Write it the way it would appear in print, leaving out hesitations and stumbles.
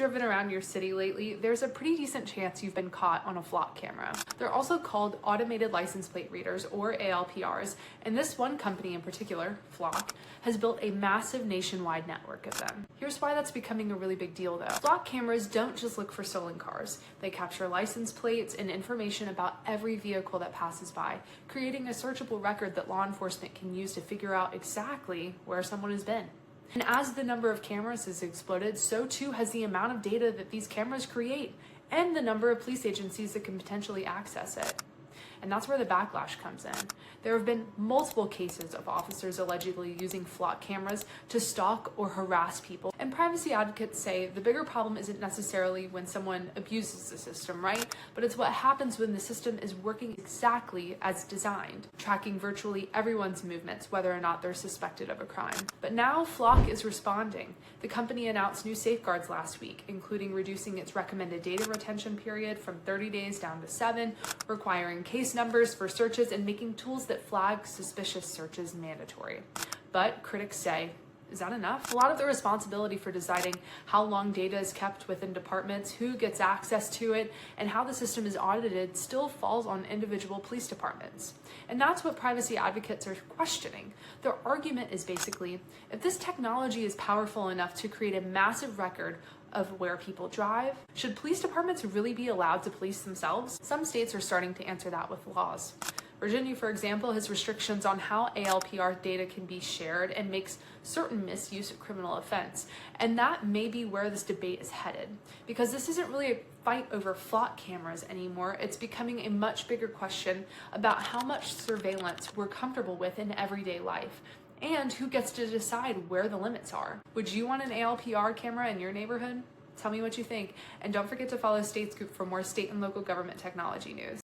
driven around your city lately, there's a pretty decent chance you've been caught on a flock camera. They're also called automated license plate readers, or ALPRs, and this one company in particular, Flock, has built a massive nationwide network of them. Here's why that's becoming a really big deal though. Flock cameras don't just look for stolen cars. They capture license plates and information about every vehicle that passes by, creating a searchable record that law enforcement can use to figure out exactly where someone has been. And as the number of cameras has exploded, so too has the amount of data that these cameras create and the number of police agencies that can potentially access it. And that's where the backlash comes in. There have been multiple cases of officers allegedly using flock cameras to stalk or harass people. And privacy advocates say the bigger problem isn't necessarily when someone abuses the system, right? But it's what happens when the system is working exactly as designed, tracking virtually everyone's movements, whether or not they're suspected of a crime. But now Flock is responding. The company announced new safeguards last week, including reducing its recommended data retention period from 30 days down to 7, requiring case numbers for searches, and making tools that flag suspicious searches mandatory. But critics say, is that enough? A lot of the responsibility for deciding how long data is kept within departments, who gets access to it, and how the system is audited still falls on individual police departments. And that's what privacy advocates are questioning. Their argument is basically, if this technology is powerful enough to create a massive record of where people drive, should police departments really be allowed to police themselves? Some states are starting to answer that with laws. Virginia, for example, has restrictions on how ALPR data can be shared and makes certain misuse a criminal offense. And that may be where this debate is headed, because this isn't really a fight over flock cameras anymore. It's becoming a much bigger question about how much surveillance we're comfortable with in everyday life, and who gets to decide where the limits are. Would you want an ALPR camera in your neighborhood? Tell me what you think. And don't forget to follow States Group for more state and local government technology news.